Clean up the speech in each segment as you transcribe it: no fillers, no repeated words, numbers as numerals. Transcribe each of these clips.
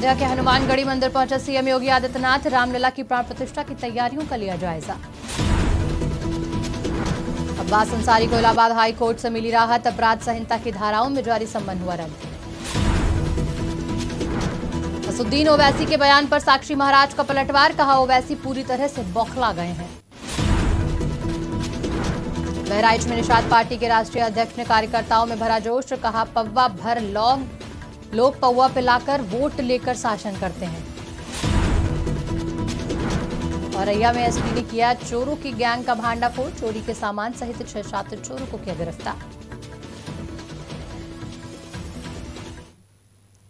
अयोध्या के हनुमानगढ़ी मंदिर पहुंचे सीएम योगी आदित्यनाथ। रामलला की प्राण प्रतिष्ठा की तैयारियों का लिया जायजा। अब्बास अंसारी को इलाहाबाद हाई कोर्ट से मिली राहत। अपराध संहिता की धाराओं में जारी सम्मन हुआ रद्द। असुद्दीन ओवैसी के बयान पर साक्षी महाराज का पलटवार। कहा, ओवैसी पूरी तरह से बौखला गए हैं। बहराइच में निषाद पार्टी के राष्ट्रीय अध्यक्ष ने कार्यकर्ताओं में भरा जोश। कहा, पौवा भर लोग पौवा पिलाकर वोट लेकर शासन करते हैं। औरैया में एसपी ने किया चोरों की गैंग का भांडाफोड़। चोरी के सामान सहित 6 शातिर चोरों को किया गिरफ्तार।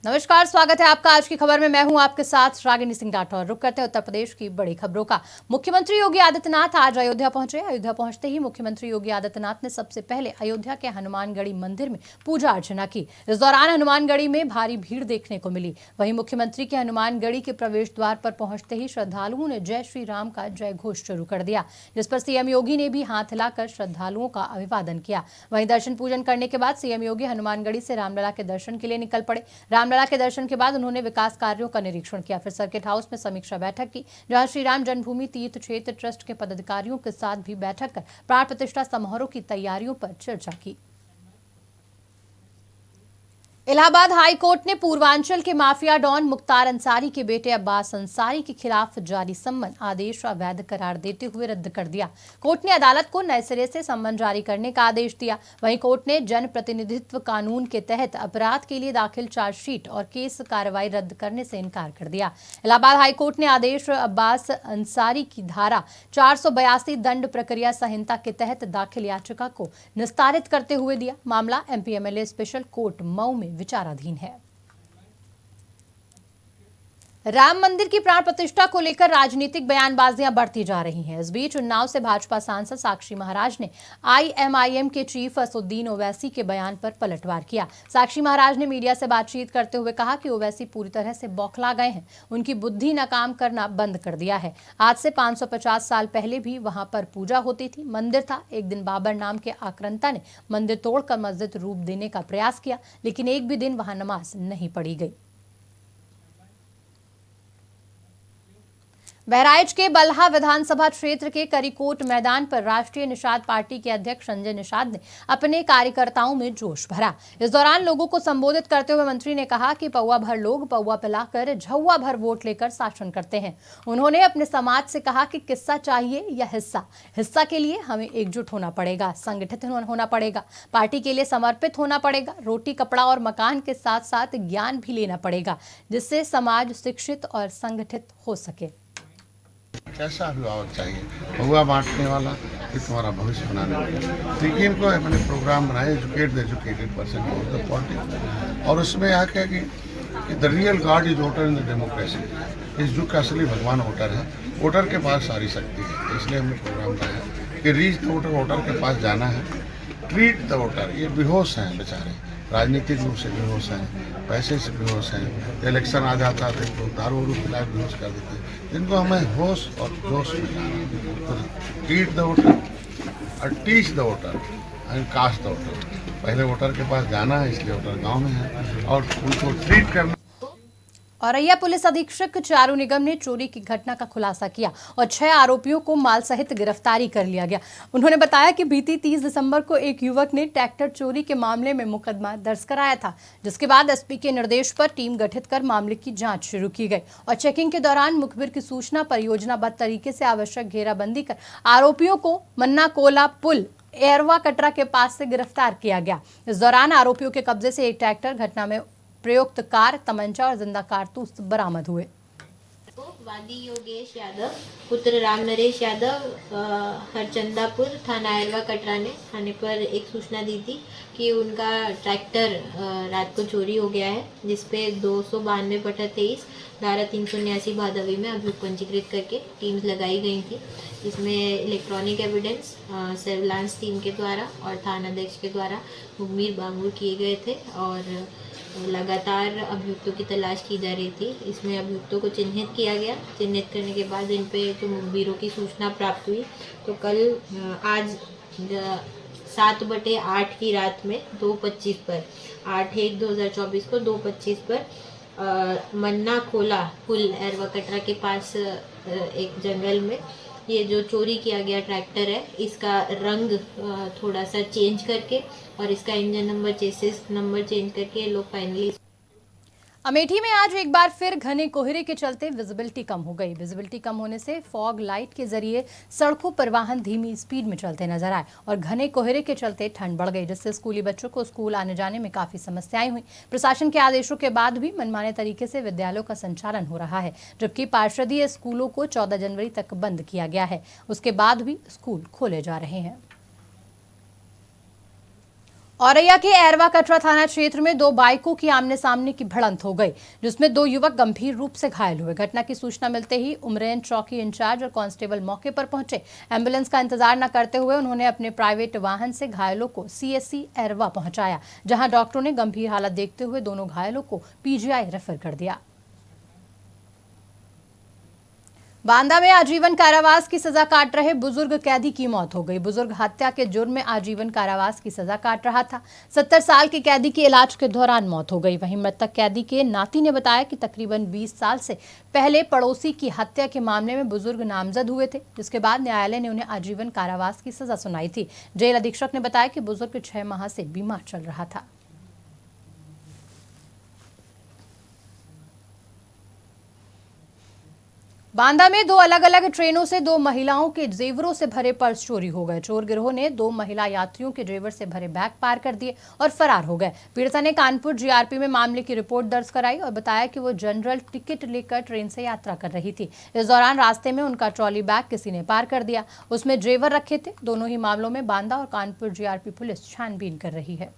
नमस्कार, स्वागत है आपका आज की खबर में। मैं हूं आपके साथ रागिनी सिंह राठौर। रुक करते हैं उत्तर प्रदेश की बड़ी खबरों का। मुख्यमंत्री योगी आदित्यनाथ आज अयोध्या पहुंचे। अयोध्या पहुंचते ही मुख्यमंत्री योगी आदित्यनाथ ने सबसे पहले अयोध्या के हनुमानगढ़ी मंदिर में पूजा अर्चना की। इस दौरान हनुमानगढ़ी में भारी भीड़ देखने को मिली। वहीं मुख्यमंत्री के हनुमानगढ़ी के प्रवेश द्वार पर पहुंचते ही श्रद्धालुओं ने जय श्री राम का जय घोष शुरू कर दिया, जिस पर सीएम योगी ने भी हाथ हिलाकर श्रद्धालुओं का अभिवादन किया। वहीं दर्शन पूजन करने के बाद सीएम योगी हनुमानगढ़ी से रामलला के दर्शन के लिए निकल पड़े। रामलला के दर्शन के बाद उन्होंने विकास कार्यों का निरीक्षण किया। फिर सर्किट हाउस में समीक्षा बैठक की, जहां श्री राम जन्मभूमि तीर्थ क्षेत्र ट्रस्ट के पदाधिकारियों के साथ भी बैठक कर प्राण प्रतिष्ठा समारोह की तैयारियों पर चर्चा की। इलाहाबाद हाई कोर्ट ने पूर्वांचल के माफिया डॉन मुख्तार अंसारी के बेटे अब्बास अंसारी के खिलाफ जारी सम्मन आदेश अवैध करार देते हुए रद्द कर दिया। कोर्ट ने अदालत को नए सिरे से सम्मन जारी करने का आदेश दिया। वहीं कोर्ट ने जन प्रतिनिधित्व कानून के तहत अपराध के लिए दाखिल चार्जशीट और केस कार्रवाई रद्द करने से इनकार कर दिया। इलाहाबाद हाई कोर्ट ने आदेश अब्बास अंसारी की धारा 482 दंड प्रक्रिया संहिता के तहत दाखिल याचिका को निस्तारित करते हुए दिया। मामला MP MLA special court Mau में विचाराधीन है। राम मंदिर की प्राण प्रतिष्ठा को लेकर राजनीतिक बयानबाजियां बढ़ती जा रही हैं। इस बीच उन्नाव से भाजपा सांसद साक्षी महाराज ने आईएमआईएम के चीफ असुद्दीन ओवैसी के बयान पर पलटवार किया। साक्षी महाराज ने मीडिया से बातचीत करते हुए कहा कि ओवैसी पूरी तरह से बौखला गए हैं। उनकी बुद्धि न काम करना बंद कर दिया है। आज से 550 साल पहले भी वहां पर पूजा होती थी, मंदिर था। एक दिन बाबर नाम के आक्रांता ने मंदिर तोड़कर मस्जिद रूप देने का प्रयास किया, लेकिन एक भी दिन वहां नमाज नहीं पढ़ी गई। बहराइच के बल्हा विधानसभा क्षेत्र के करीकोट मैदान पर राष्ट्रीय निषाद पार्टी के अध्यक्ष संजय निषाद ने अपने कार्यकर्ताओं में जोश भरा। इस दौरान लोगों को संबोधित करते हुए मंत्री ने कहा कि पौवा भर लोग पौवा पिलाकर झौवा भर वोट लेकर शासन करते हैं। उन्होंने अपने समाज से कहा कि किस्सा चाहिए या हिस्सा के लिए हमें एकजुट होना पड़ेगा, संगठित होना पड़ेगा, पार्टी के लिए समर्पित होना पड़ेगा, रोटी कपड़ा और मकान के साथ साथ ज्ञान भी लेना पड़ेगा, जिससे समाज शिक्षित और संगठित हो सके। कैसा अभिभावक चाहिए? हुआ बांटने वाला कि तुम्हारा भविष्य बनाने वाला। देखिए, इनको अपने प्रोग्राम बनाए, educate the educated person of the politics, और उसमें यहाँ क्या कि the real God is voter in the democracy. इस युग का असली भगवान वोटर है। वोटर के पास सारी शक्ति है, इसलिए हमने प्रोग्राम बनाया कि रीच द वोटर, वोटर के पास जाना है, ट्रीट द वोटर। ये बेहोश हैं बेचारे, राजनीतिक रूप से बेहोश हैं, पैसे से बेहोश हैं। इलेक्शन आ जाता है तो दारू वारू पिला बेहोश कर देते हैं। जिनको हमें होश और जोश में जाना, तो ट्रीट द वोटर और teach the voter and cast the voter. पहले वोटर के पास जाना है, इसलिए वोटर गांव में है, और उनको ट्रीट करना। औरैया पुलिस अधीक्षक चारू निगम ने चोरी की घटना का खुलासा किया और 6 आरोपियों को माल सहित गिरफ्तारी कर लिया गया। उन्होंने बताया कि बीती 30 दिसंबर को एक युवक ने ट्रैक्टर चोरी के मामले में मुकदमा दर्ज कराया था, जिसके बाद एसपी के निर्देश पर टीम गठित कर मामले की जांच शुरू की गई और चेकिंग के दौरान मुखबिर की सूचना पर योजनाबद्ध तरीके से आवश्यक घेराबंदी कर आरोपियों को मन्ना कोला पुल एरवा कटरा के पास से गिरफ्तार किया गया। इस दौरान आरोपियों के कब्जे से एक ट्रैक्टर, घटना में प्रयुक्त कार, तमंचा और जिंदा कारतूस बरामद हुए। वादी योगेश यादव पुत्र राम नरेश यादव हरचंदापुर थाना एरवा कटरा ने थाने पर एक सूचना दी थी कि उनका ट्रैक्टर रात को चोरी हो गया है, जिसपे 292/23 धारा 379 भादवी में अभियोग पंजीकृत करके टीम्स लगाई गई थी। इसमें इलेक्ट्रॉनिक एविडेंस सर्विलांस टीम के द्वारा और थानाध्यक्ष के द्वारा मुखबिर बांगुर किए गए थे और लगातार अभियुक्तों की तलाश की जा रही थी। इसमें अभियुक्तों को चिन्हित किया गया। चिन्हित करने के बाद इन पे जो मुखबिरों की सूचना प्राप्त हुई, तो कल आज 7/8 की रात में 2:25 पर 8/1/2024 को 2:25 पर मन्ना खोला पुल एरवा कटरा के पास एक जंगल में ये जो चोरी किया गया ट्रैक्टर है, इसका रंग थोड़ा सा चेंज करके और इसका engine number, chassis number change करके ये लोग फाइनली। अमेठी में आज एक बार फिर घने कोहरे के चलते विजिबिलिटी कम हो गई। विजिबिलिटी कम होने से फॉग लाइट के जरिए सड़कों पर वाहन धीमी स्पीड में चलते नजर आए और घने कोहरे के चलते ठंड बढ़ गई, जिससे स्कूली बच्चों को स्कूल आने जाने में काफी समस्याएं हुई। प्रशासन के आदेशों के बाद भी मनमाने तरीके से विद्यालयों का संचालन हो रहा है, जबकि पार्षदीय स्कूलों को 14 जनवरी तक बंद किया गया है। उसके बाद भी स्कूल खोले जा रहे हैं। औरैया के एरवा कटरा थाना क्षेत्र में दो बाइकों की आमने सामने की भिड़ंत हो गई, जिसमें दो युवक गंभीर रूप से घायल हुए। घटना की सूचना मिलते ही उमरेन चौकी इंचार्ज और कांस्टेबल मौके पर पहुंचे। एम्बुलेंस का इंतजार न करते हुए उन्होंने अपने प्राइवेट वाहन से घायलों को सीएससी एरवा पहुंचाया, जहां डॉक्टरों ने गंभीर हालत देखते हुए दोनों घायलों को पीजीआई रेफर कर दिया। बांदा में आजीवन कारावास की सजा काट रहे बुजुर्ग कैदी की मौत हो गई। बुजुर्ग हत्या के जुर्म में आजीवन कारावास की सजा काट रहा था। 70 साल के कैदी की इलाज के दौरान मौत हो गई। वहीं मृतक कैदी के नाती ने बताया कि तकरीबन 20 साल से पहले पड़ोसी की हत्या के मामले में बुजुर्ग नामजद हुए थे, जिसके बाद न्यायालय ने उन्हें आजीवन कारावास की सजा सुनाई थी। जेल अधीक्षक ने बताया कि बुजुर्ग 6 माह से बीमार चल रहा था। बांदा में दो अलग अलग ट्रेनों से दो महिलाओं के जेवरों से भरे पर्स चोरी हो गए। चोर गिरोह ने दो महिला यात्रियों के जेवर से भरे बैग पार कर दिए और फरार हो गए। पीड़िता ने कानपुर जीआरपी में मामले की रिपोर्ट दर्ज कराई और बताया कि वो जनरल टिकट लेकर ट्रेन से यात्रा कर रही थी। इस दौरान रास्ते में उनका ट्रॉली बैग किसी ने पार कर दिया, उसमें जेवर रखे थे। दोनों ही मामलों में बांदा और कानपुर जीआरपी पुलिस छानबीन कर रही है।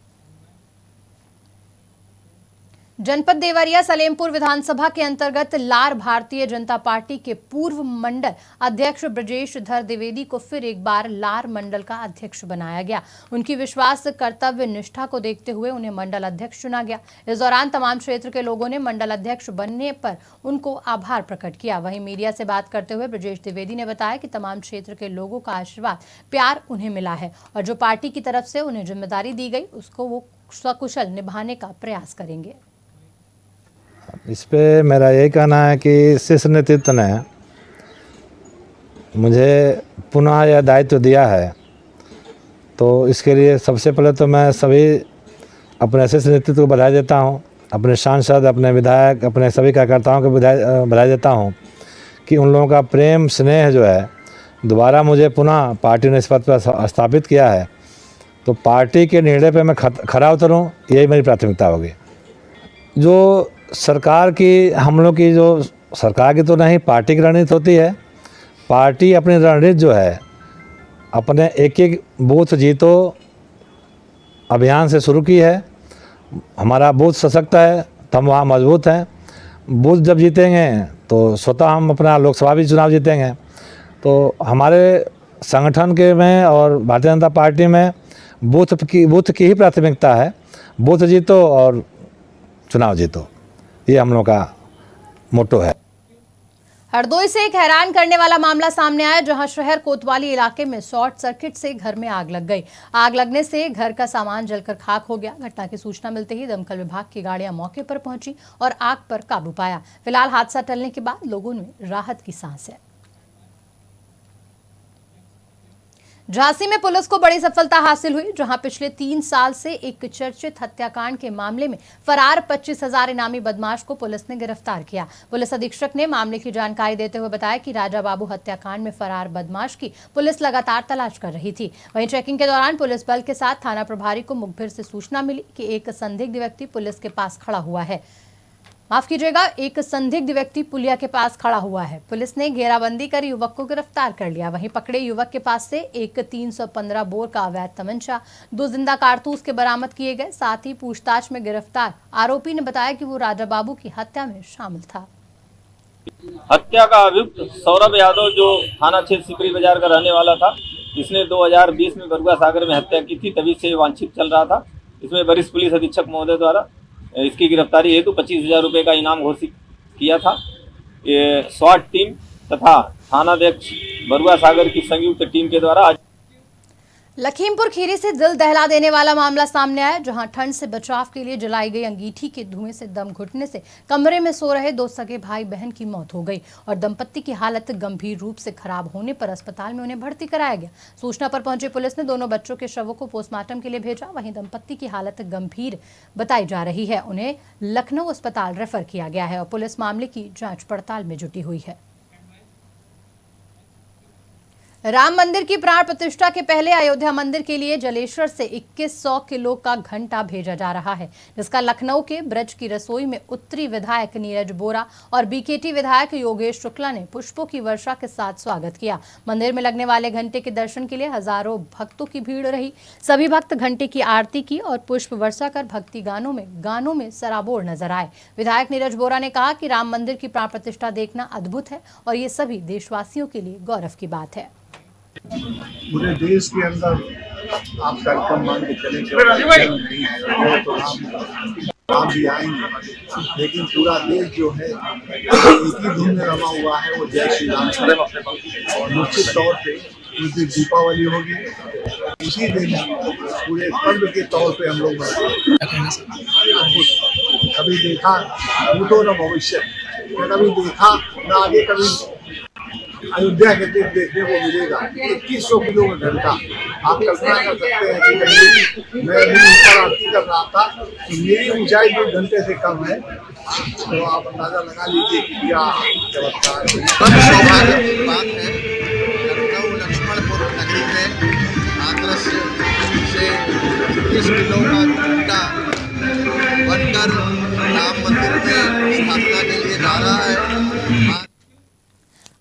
जनपद देवरिया सलेमपुर विधानसभा के अंतर्गत लार भारतीय जनता पार्टी के पूर्व मंडल अध्यक्ष ब्रजेश धर द्विवेदी को फिर एक बार लार मंडल का अध्यक्ष बनाया गया। उनकी विश्वास कर्तव्य निष्ठा को देखते हुए उन्हें मंडल अध्यक्ष चुना गया। इस दौरान तमाम क्षेत्र के लोगों ने मंडल अध्यक्ष बनने पर उनको आभार प्रकट किया। वहीं मीडिया से बात करते हुए ब्रजेश द्विवेदी ने बताया कि तमाम क्षेत्र के लोगों का आशीर्वाद, प्यार उन्हें मिला है और जो पार्टी की तरफ से उन्हें जिम्मेदारी दी गई उसको वो सकुशल निभाने का प्रयास करेंगे। इस पे मेरा यही कहना है कि शीर्ष नेतृत्व ने मुझे पुनः यह दायित्व दिया है, तो इसके लिए सबसे पहले तो मैं सभी अपने शीर्ष नेतृत्व को बधाई देता हूं, अपने सांसद, अपने विधायक, अपने सभी कार्यकर्ताओं को बधाई देता हूं कि उन लोगों का प्रेम स्नेह जो है दोबारा मुझे पुनः पार्टी ने इस पद पर स्थापित किया है। तो पार्टी के निर्णय पर मैं खरा उतरूँ, यही मेरी प्राथमिकता होगी। जो सरकार की, हम लोग की जो सरकार की तो नहीं, पार्टी की रणनीति होती है। पार्टी अपनी रणनीति जो है अपने एक एक बूथ जीतो अभियान से शुरू की है। हमारा बूथ सशक्त है तो हम वहाँ मजबूत हैं। बूथ जब जीतेंगे तो स्वतः हम अपना लोकसभा भी चुनाव जीतेंगे। तो हमारे संगठन के में और भारतीय जनता पार्टी में बूथ की ही प्राथमिकता है। बूथ जीतो और चुनाव जीतो, ये हम लोग का मोटो है। हरदोई से एक हैरान करने वाला मामला सामने आया, जहां शहर कोतवाली इलाके में शॉर्ट सर्किट से घर में आग लग गई। आग लगने से घर का सामान जलकर खाक हो गया। घटना की सूचना मिलते ही दमकल विभाग की गाड़ियां मौके पर पहुंची और आग पर काबू पाया। फिलहाल हादसा टलने के बाद लोगों में राहत की सांस है। झांसी में पुलिस को बड़ी सफलता हासिल हुई, जहां पिछले 3 साल से एक चर्चित हत्याकांड के मामले में फरार 25,000 इनामी बदमाश को पुलिस ने गिरफ्तार किया। पुलिस अधीक्षक ने मामले की जानकारी देते हुए बताया कि राजा बाबू हत्याकांड में फरार बदमाश की पुलिस लगातार तलाश कर रही थी। वहीं चेकिंग के दौरान पुलिस बल के साथ थाना प्रभारी को मुखबिर से सूचना मिली कि एक संदिग्ध व्यक्ति पुलिस के पास खड़ा हुआ है। माफ कीजिएगा, एक संदिग्ध व्यक्ति पुलिया के पास खड़ा हुआ है। पुलिस ने घेराबंदी कर युवक को गिरफ्तार कर लिया। वहीं पकड़े युवक के पास से एक 315 बोर का अवैध तमंचा, 2 जिंदा कारतूस के बरामद किए गए। साथ ही पूछताछ में गिरफ्तार आरोपी ने बताया कि वो राजा बाबू की हत्या में शामिल था। हत्या का अभियुक्त सौरभ यादव, जो थाना क्षेत्र सिपरी बाजार का रहने वाला था, इसने 2020 में बरुआ सागर में हत्या की थी। तभी से वांछित चल रहा था। इसमें वरिष्ठ पुलिस अधीक्षक महोदय द्वारा इसकी गिरफ्तारी हेतु 25,000 रुपये का इनाम घोषित किया था। ये स्वाट टीम तथा थानाध्यक्ष बरुआ सागर की संयुक्त टीम के द्वारा लखीमपुर खीरी से दिल दहला देने वाला मामला सामने आया, जहां ठंड से बचाव के लिए जलाई गई अंगीठी के धुएं से दम घुटने से कमरे में सो रहे 2 सगे भाई बहन की मौत हो गई और दंपत्ति की हालत गंभीर रूप से खराब होने पर अस्पताल में उन्हें भर्ती कराया गया। सूचना पर पहुंची पुलिस ने दोनों बच्चों के शवों को पोस्टमार्टम के लिए भेजा। वहीं दंपत्ति की हालत गंभीर बताई जा रही है, उन्हें लखनऊ अस्पताल रेफर किया गया है और पुलिस मामले की जाँच पड़ताल में जुटी हुई है। राम मंदिर की प्राण प्रतिष्ठा के पहले अयोध्या मंदिर के लिए जलेश्वर से 2100 किलो का घंटा भेजा जा रहा है, जिसका लखनऊ के ब्रज की रसोई में उत्तरी विधायक नीरज बोरा और बीकेटी विधायक योगेश शुक्ला ने पुष्पों की वर्षा के साथ स्वागत किया। मंदिर में लगने वाले घंटे के दर्शन के लिए हजारों भक्तों की भीड़ रही। सभी भक्त घंटे की आरती की और पुष्प वर्षा कर भक्ति गानों में सराबोर नजर आए। विधायक नीरज बोरा ने कहा कि राम मंदिर की प्राण प्रतिष्ठा देखना अद्भुत है और ये सभी देशवासियों के लिए गौरव की बात है। पूरे देश के अंदर आप कार्यक्रम मान के चले तो आप भी आएंगे, लेकिन पूरा देश जो है एक ही धुन में रमा हुआ है, वो जय श्री राम। और निश्चित तौर पे उस दिन दीपावली होगी, इसी दिन पूरे पर्व के तौर पे हम लोग कभी देखा भूतो न भविष्य, कभी देखा न आगे, कभी अयोध्या के दिन देखने को मिलेगा 2100 किलो का घंटा। आप कल्पना कर सकते हैं कि मैं भी ऊपर आरती कर रहा था तो मेरी ऊंचाई 2 घंटे से कम है, तो आप अंदाजा लगा लीजिए कि क्या चमत्कार है। सौभाग्य की बात है, लखनऊ लक्ष्मणपुर नगरी में हाथरस से 20 किलो का घंटा बनकर राम मंदिर में स्थापना के लिए जा रहा है।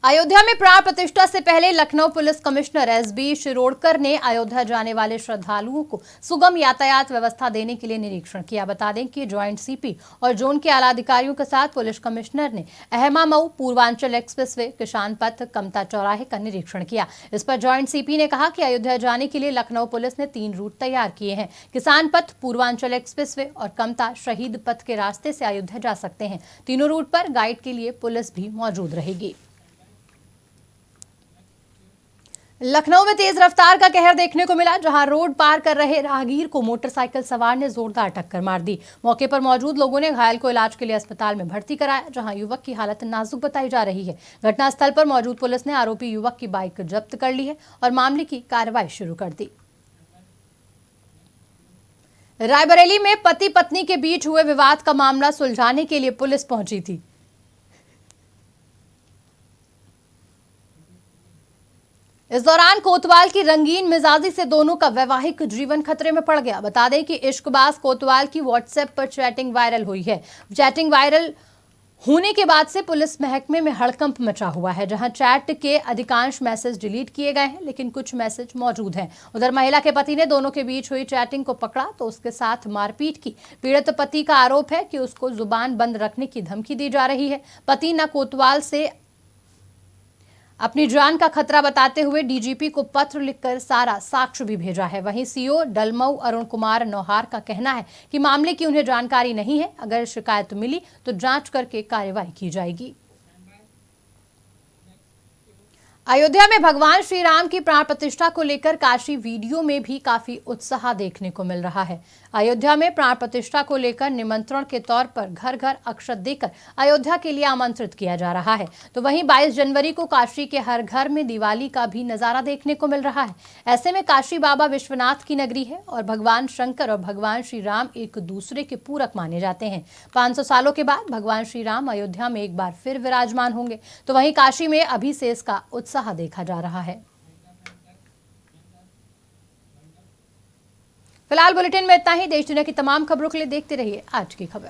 अयोध्या में प्राण प्रतिष्ठा से पहले Lucknow police commissioner SB Shirodkar ने अयोध्या जाने वाले श्रद्धालुओं को सुगम यातायात व्यवस्था देने के लिए निरीक्षण किया। बता दें कि ज्वाइंट सीपी और जोन के आला अधिकारियों के साथ पुलिस कमिश्नर ने अहमा मऊ पूर्वांचल एक्सप्रेसवे, किसान पथ, कमता चौराहे का निरीक्षण किया। इस पर ज्वाइंट सीपी ने कहा कि अयोध्या जाने के लिए लखनऊ पुलिस ने 3 रूट तैयार किए हैं। किसान पथ, पूर्वांचल एक्सप्रेसवे और कमता शहीद पथ के रास्ते से अयोध्या जा सकते हैं। तीनों रूट पर गाइड के लिए पुलिस भी मौजूद रहेगी। लखनऊ में तेज रफ्तार का कहर देखने को मिला, जहां रोड पार कर रहे राहगीर को मोटरसाइकिल सवार ने जोरदार टक्कर मार दी। मौके पर मौजूद लोगों ने घायल को इलाज के लिए अस्पताल में भर्ती कराया, जहां युवक की हालत नाजुक बताई जा रही है। घटनास्थल पर मौजूद पुलिस ने आरोपी युवक की बाइक जब्त कर ली है और मामले की कार्रवाई शुरू कर दी। रायबरेली में पति पत्नी के बीच हुए विवाद का मामला सुलझाने के लिए पुलिस पहुंची थी। इस दौरान कोतवाल की रंगीन मिजाजी से दोनों का वैवाहिक जीवन खतरे में पड़ गया। बता दें कि इश्कबाज कोतवाल की व्हाट्सएप पर चैटिंग वायरल हुई है। चैटिंग वायरल होने के बाद से पुलिस महकमे में हड़कंप मचा हुआ है, जहां चैट के अधिकांश मैसेज डिलीट किए गए हैं, लेकिन कुछ मैसेज मौजूद हैं। उधर महिला के पति ने दोनों के बीच हुई चैटिंग को पकड़ा तो उसके साथ मारपीट की। पीड़ित पति का आरोप है कि उसको जुबान बंद रखने की धमकी दी जा रही है। पति न कोतवाल से अपनी जान का खतरा बताते हुए डीजीपी को पत्र लिखकर सारा साक्ष्य भी भेजा है। वहीं सीओ डलमऊ अरुण कुमार नौहार का कहना है कि मामले की उन्हें जानकारी नहीं है। अगर शिकायत मिली तो जांच करके कार्रवाई की जाएगी। अयोध्या में भगवान श्री राम की प्राण प्रतिष्ठा को लेकर काशी वीडियो में भी काफी उत्साह देखने को मिल रहा है। अयोध्या में प्राण प्रतिष्ठा को लेकर निमंत्रण के तौर पर घर घर अक्षत देकर अयोध्या के लिए आमंत्रित किया जा रहा है। तो वहीं 22 जनवरी को काशी के हर घर में दिवाली का भी नजारा देखने को मिल रहा है। ऐसे में काशी बाबा विश्वनाथ की नगरी है और भगवान शंकर और भगवान श्री राम एक दूसरे के पूरक माने जाते हैं। 500 सालों के बाद भगवान श्री राम अयोध्या में एक बार फिर विराजमान होंगे। तो वहीं काशी में अभी से इसका उत्साह देखा जा रहा है। फिलहाल बुलेटिन में इतना ही। देश दुनिया की तमाम खबरों के लिए देखते रहिए आज की खबर।